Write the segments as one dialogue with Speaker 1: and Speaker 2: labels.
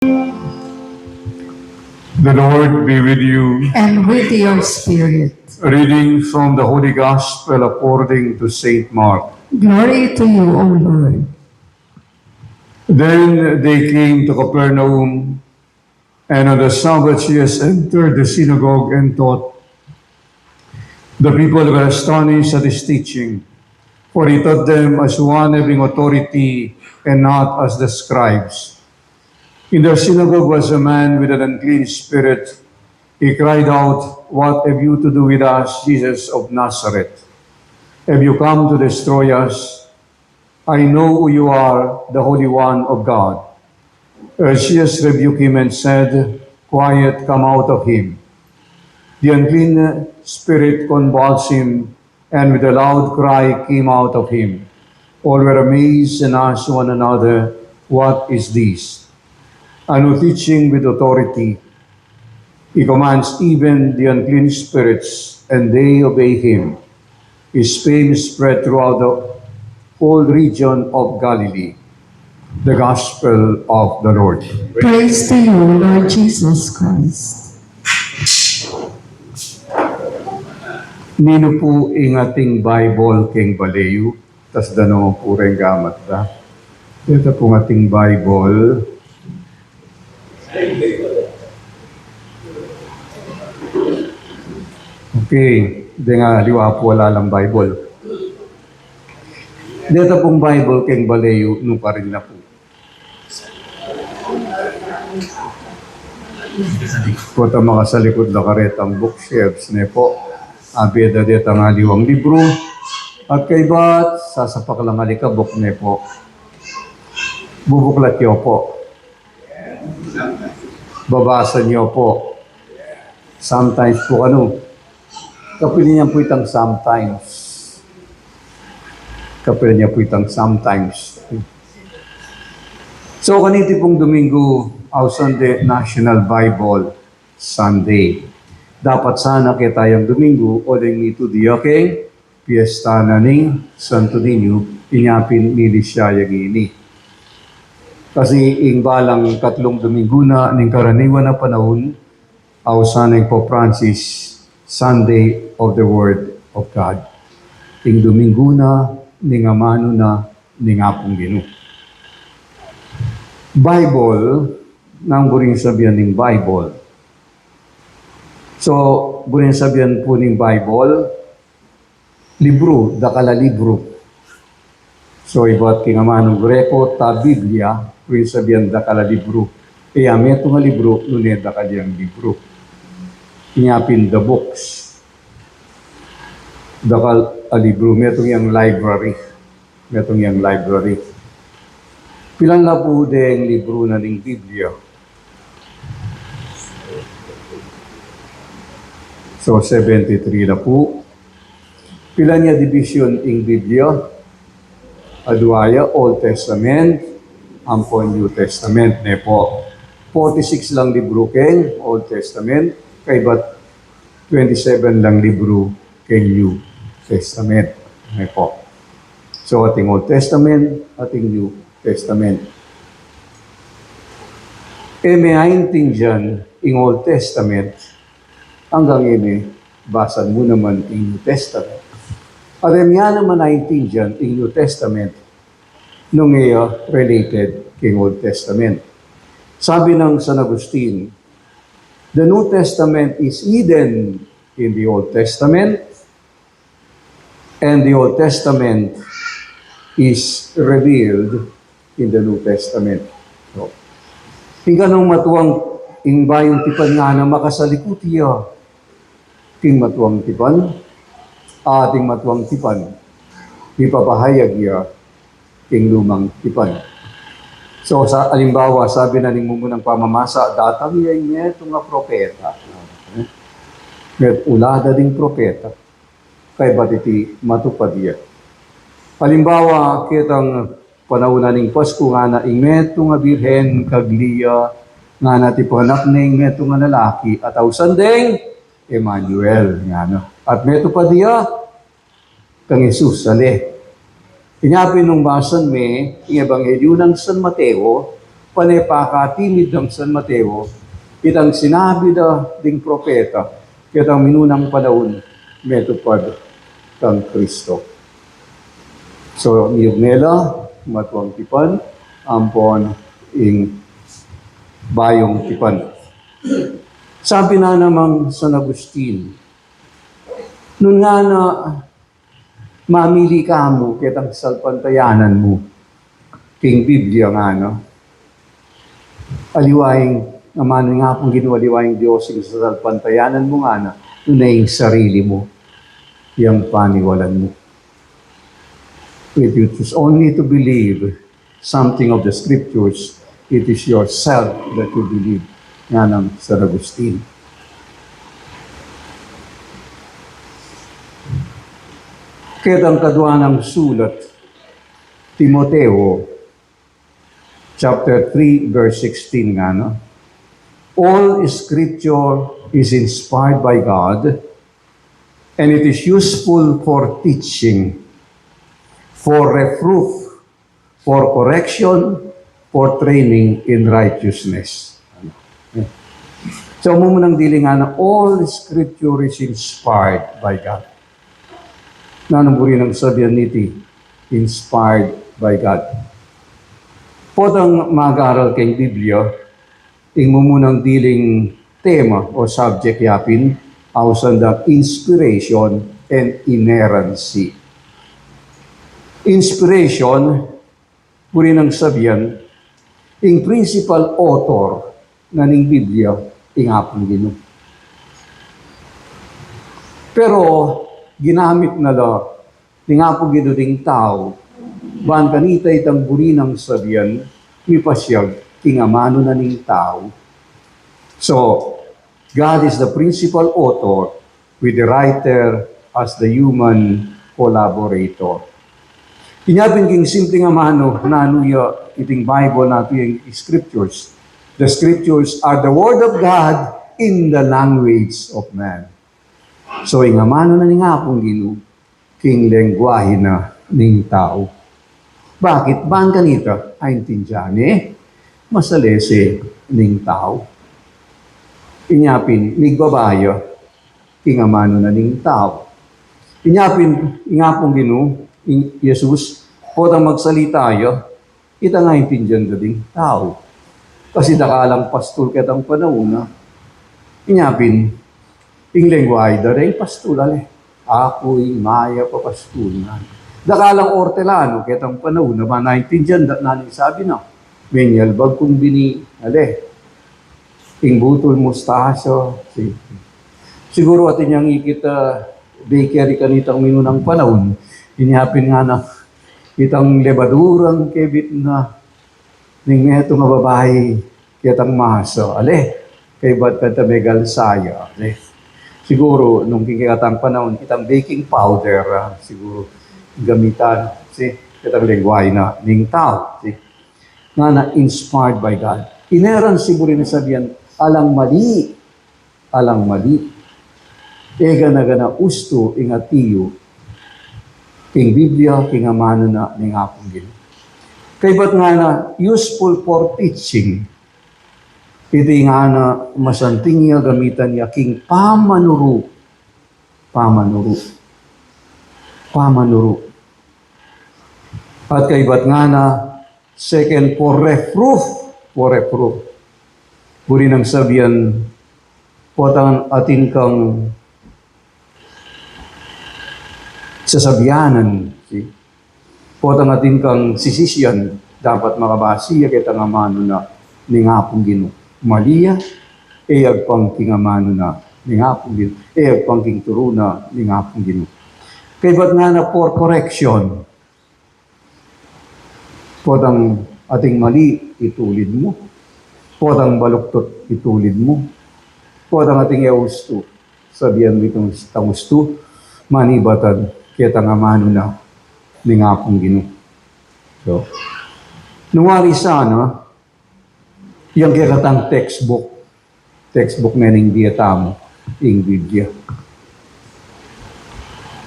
Speaker 1: The Lord be with you.
Speaker 2: and with your spirit.
Speaker 1: Reading from the Holy Gospel according to St. Mark.
Speaker 2: Glory to you, O Lord.
Speaker 1: Then they came to Capernaum, and on the Sabbath Jesus entered the synagogue and taught. The people were astonished at his teaching, for he taught them as one having authority and not as the scribes. In their synagogue was a man with an unclean spirit. He cried out, "What have you to do with us, Jesus of Nazareth? Have you come to destroy us? I know who you are, the Holy One of God." Jesus rebuked him and said, "Quiet, come out of him." The unclean spirit convulsed him, and with a loud cry came out of him. All were amazed and asked one another, "What is this?" A new teaching with authority. He commands even the unclean spirits, and they obey him. His fame spread throughout the whole region of Galilee. The Gospel of the Lord.
Speaker 2: Praise to you, Lord Jesus Christ.
Speaker 1: Nino po ing ating Bible king balayu, tas dano po rin gamat da. Ito po ating Bible. Okay, di nga liwa po wala lang Bible. Dito pong Bible king balayu, no pa rin na po. Kota mga sa likod na karetang bookshelves ne po. Abeda dito nga liwang libro. At kay ba't sasapak lang alikabok ne po. Bubuklat niyo po. Babasa niyo po. Sometimes po kapili niya po itang sometimes. Kapili niya po itang sometimes. So kaniti pong Domingo, Sunday, National Bible Sunday. Dapat sana kaya tayong Domingo, oling nito diyaking, piyesta na ni Santo Niño, inyapin nili siya yung ini. Kasi ing balang 3 Domingo na, ning karaniwan na panahon, sanay po Francis, Sunday of the Word of God. Ing Domingo na, ning amano na, ning apong Ginoo. Bible, nang buring sabihan ng Bible. So, buring sabihan po ng Bible, libro, dakala libro. So, iba't kingamanong Greko, ta Biblia, buring sabihan dakala libro. Kaya may ito nga libro, nuned dakalyang libro. Inyapin the books. Dakal a libro, may itong yung library. May itong yung library. Pilan na po din libro na ng Biblia. So, 73 na po. Pilan niya division ng Biblia? Aduaya, Old Testament, ampo New Testament. Ne po. 46 lang libro keng Old Testament, kay ba't 27 lang libro keng New Testament. Ne po. So, ating Old Testament, ating New Testament. May 19 dyan, in Old Testament, hanggang basan mo naman in New Testament. At yan naman 19 dyan, in New Testament, nung related king Old Testament. Sabi ng San Agustin, the New Testament is hidden in the Old Testament, and the Old Testament is revealed in the New Testament. So, hingga nung matuwang ing bayong tipan nga na makasalikutiya, ting matuwang tipan, ating matuwang tipan, ipapahayag ya ting lumang tipan. So, sa alimbawa, sabi na ning mumunang pamamasa, datang yan niya itong nga propeta. Met ulada ding propeta, kay batiti matupad ya. Halimbawa, kitang panahon ning Pasko nga na ingeto nga birhen kaglia nga nati panak ning ingeto nga lalaki at sandeng Emmanuel nga no. At meto pa diya kang Jesus sali. Inyapin nung basan me, ang Ebanghelyo ng San Mateo, panepakatimid ng San Mateo, itang sinabi da ding propeta, kitang minunang panahon, metupad kang Kristo. So, niyog nila, matuang tipan, ampon ing bayong tipan. Sabi na namang San Agustin, nun nga na mamili ka mo, kitang salpantayanan mo, king Biblia nga, no? Aliwaing, namano nga pong ginualiwaing Diyos sa salpantayanan mo nga na, tunay sarili mo, yung paniwalan mo. If you choose only to believe something of the scriptures, it is yourself that you believe. Nga ng San Agustin. Kitang kadwa ng sulat, Timoteo, chapter 3, verse 16 nga, no? All scripture is inspired by God, and it is useful for teaching, for reproof, for correction, for training in righteousness. So, mumunang dili nga na all scripture is inspired by God. Nanamburi ng sabihan niti, inspired by God. Potang mag-aral kay Biblia, ing mumunang diling tema o subject yapin, ausan da inspiration and inerrancy. Inspiration, puri ng sabihan, ing principal author na ning Biblia, ingapon Ginoo. Pero, ginamit na la, ingapon Ginoo ding tao, baan kanita itang buri ng sabihan, mipasyag, kingamano na ning tao. So, God is the principal author with the writer as the human collaborator. Inyapin king simple nga mano, nanuya iting Bible nato yung scriptures. The scriptures are the word of God in the language of man. So, ingamano na ni nga pong Ginoo, king lengguwahe na ning tao. Bakit? Baan kanita? Ay intindyane, masalese ning tao. Inyapin, migbabayo, ingamano na ning tao. Inyapin, ingapong Ginoo, Jesus, potang magsalita yo, ita nga intindihan na ding tao. Kasi dakalang pastol ketang panahon na, inyapin, ing lengguwahe da rin pastol ale. Ako'y maya pa pastol na. Dakalang ortelano ketang panahon na ba naintindihan da naning sabi na, menyal bag kung bini, ale, ing butol mustaso, siguro atin yang ikita bakery kanitang minunang panahon, inyapin nga na, itang lebadurang kebit na, ning meto nga babae, kitang maso, ale, kay ba't kanta megal saya, ale. Siguro, nung kikatang panahon, itang baking powder, siguro, gamitan, kitang lengguwahe na, ning tao, nga na inspired by God. Ineran siguro ni sabihan, alang mali, ega na gana usto ingatiyo, king Biblia, king amano na, ning apong Ginoo. Kay ba't nga na useful for teaching, iti nga na masanting niya gamitan niya king pamanuru. At kay ba't nga na second for reproof. Puri ng sabihan, potang atin kang sasabihanan, potang atin kang sisisyan, dapat makabasiya kita nga mano na ningapong Ginoo. Malia, agpang kingamano na ningapong Ginoo. Agpang king turo na ningapong Ginoo. Kay ba't nga na for correction, potang ating mali, itulid mo. Potang baluktot, itulid mo. Potang ating eusto, sabihan mo itong tangusto, manibatan, kita nga mano na ningapong Ginoo. So, nungwari sana, yung kikatang textbook na ning diyatamo, ing Biblia.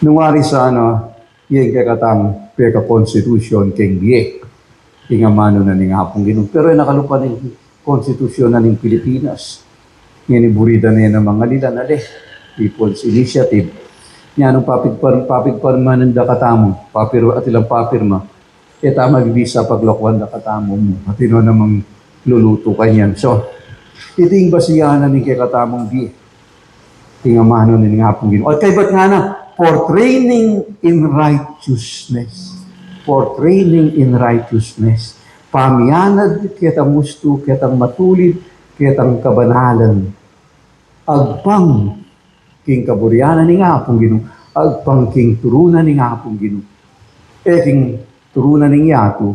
Speaker 1: Nungwari sana, yung kikatang peka constitution king biye, tingamano na ni hapong Ginoo. Pero nakalupa ng konstitusyon na ng Pilipinas. Ngayon iburida na yan ng mga nila na People's Initiative. Yan ang papigparma ng dakatamo, papiro at ilang papirma. Tama magbisa paglokwan dakatamo mo. At ino namang luluto kanyan. So, iting basiyahan na ni kakatamong di. Tingamano na ni hapong Ginoo. At kay ba't nga na, for training in righteousness. For training in righteousness. Pamianad kitang gusto, kitang matulid, kitang kabanalan. Agpang king kaburyanan ni nga apong Ginoo, agpang king turunan ni nga apong Ginoo. King turunan ni yato,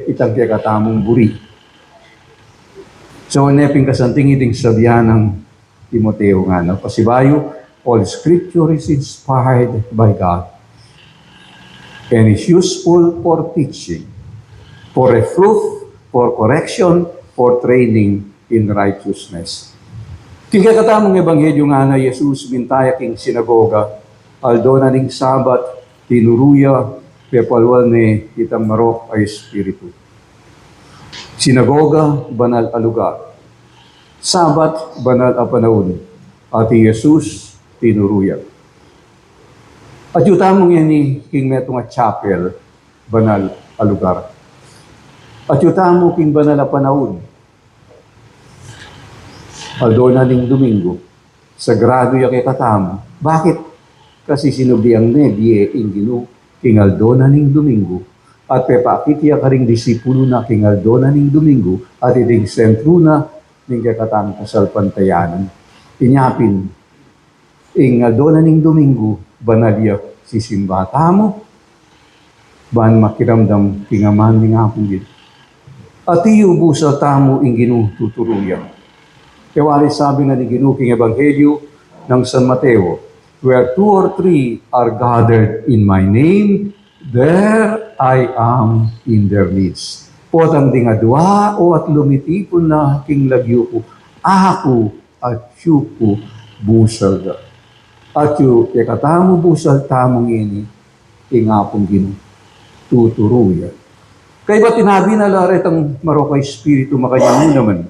Speaker 1: itang kakatamong buri. So, ineping kasanting iting sabihan ng Timoteo nga, no? Pasibayo, all scripture is inspired by God and is useful for teaching, for reproof, for correction, for training in righteousness. Kikatamong ebanghelyo nga na Jesus mintaya king sinagoga, aldo na ning sabat, tinuruya, pepalwal ni itang marok ay espiritu. Sinagoga, banal a lugar. Sabat, banal a panahon. At Jesus, tinuruya. At yung tamong yan ni king metong a chapel, banal a lugar. At yung tamong king banal a panahon, aldo na ning Domingo, sagrado ya kay katamo. Bakit? Kasi sinubiang nebye ing Ginoo king aldo na ning Domingo, at pepakit ya karing disipulo na king aldo na ning Domingo, at iting sentro na ning kakatang kasalpantayanan. Inyapin, ing aldo na ning Domingo, banalya sisimbata mo, ban makiramdam kingaman ning hapong Ginoo. At iubo sa tamo ing Ginoo tuturuyan. Kaya sabi na ni Ginoo king ebanghelyo ng San Mateo, where 2 or 3 are gathered in my name, there I am in their midst. Potang di nga dua o at lumitipon na king lagyo ko, ako at syuko busal da. At yung ikatamo busal tamong ini, ingapong Ginoo, tuturuyan. Kaya ba tinabi na laret ang marokay espiritu makanya naman,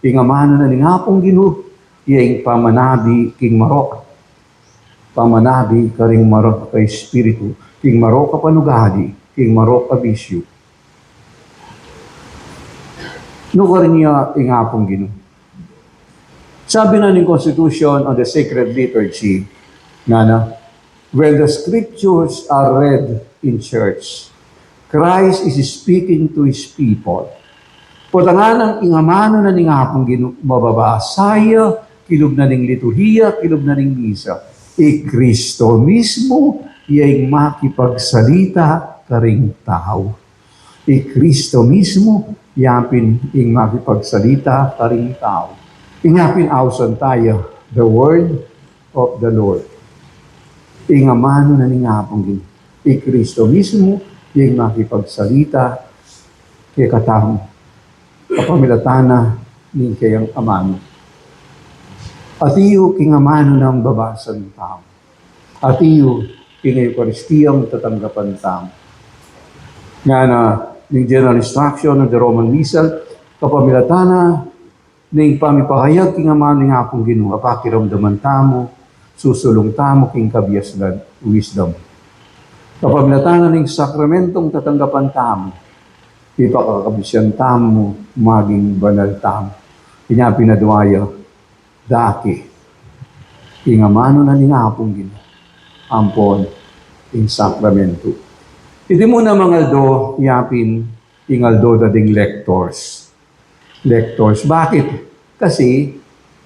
Speaker 1: ingamano na ning hapong Ginoo, iyang pamanabi king marok. Pamanabi karing marok kay espiritu, king marok ka panugadi, king marok ka bisyo. No ka rin niya ing hapong Ginoo. Sabi na ng Constitution on the Sacred Liturgy, na when the scriptures are read in church, Christ is speaking to His people. Potangan ingamano na ning hapong Ginoo, mababasaya, kilog na ning liturhiya, kilog na ning misa. Kristo mismo, iya'y makipagsalita karing tao. Kristo mismo, yapin ing makipagsalita karing tao. Ingapin awsan tayo, the word of the Lord. Ingamano na ning hapong Ginoo. Kristo mismo, iya'y makipagsalita kay katao. Kapamilatana ni kayang amano. At iyo kingamano ng babasan ng tao. At iyo kinayukaristiyang tatanggapan tao. Nga na ng general instruction ng the Roman Missal, kapamilatana ng pamipahayag kingamano ng hapong Ginoo, apakiramdaman tamo, susulong tamo king kabiyasdan, wisdom. Kapamilatana ng sakramentong tatanggapan tamo, ipakakabisyan tamo, maging banal tamo. Kanya pinaduaya, daki, ingamano na ning hapong Ginoo, ampon, in sakramento. Hindi mo na mga aldo, yapin, ingaldo na ding lectors. Lectors, bakit? Kasi,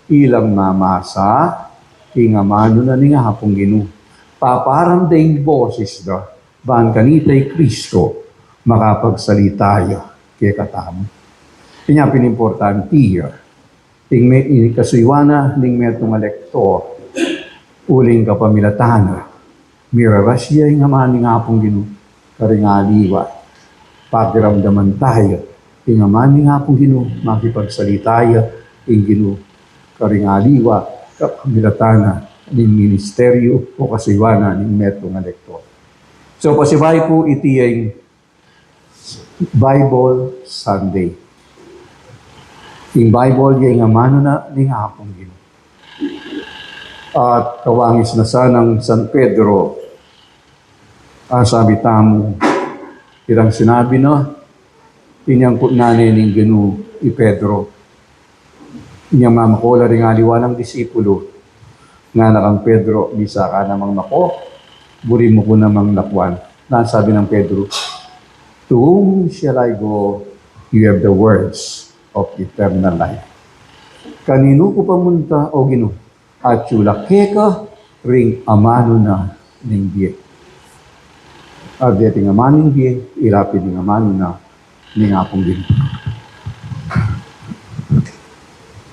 Speaker 1: ilang mamasa, ingamano na ning hapong Ginoo. Paparam ding boses da, ban kanitay Kristo, makapagsalitayo kay katamo. Kanya pinimportanti here, ing kasuywana ning metong elektor, uling kapamilatana, mirarasya ing amaning hapong Ginoo, karingaliwa, pagiramdaman tayo, ing amaning hapong Ginoo, makipagsalitayo, ing Ginoo, karingaliwa, kapamilatana, ning ministeryo o kasuywana ning metong elektor. So pasibay po iti ay Bible Sunday. Yung Bible, yung amano na, ning hapong Ginoo. At kawangis na sanang San Pedro, sabi tamo, irang sinabi na, inyang nanay ning Ginoo, i Pedro. Inyang mamakola rin aliwa ng disipulo, nga nakang Pedro, bisa ka namang nako, buri mo ko namang lakwan. Sabi ng Pedro, to whom shall I go? You have the words of eternal life. Kanino ko pamunta, o Ginoo? At yulake ka, ring amano na ning biye. At yating amano ning biye, irapid ning amano na ning apong Ginoo.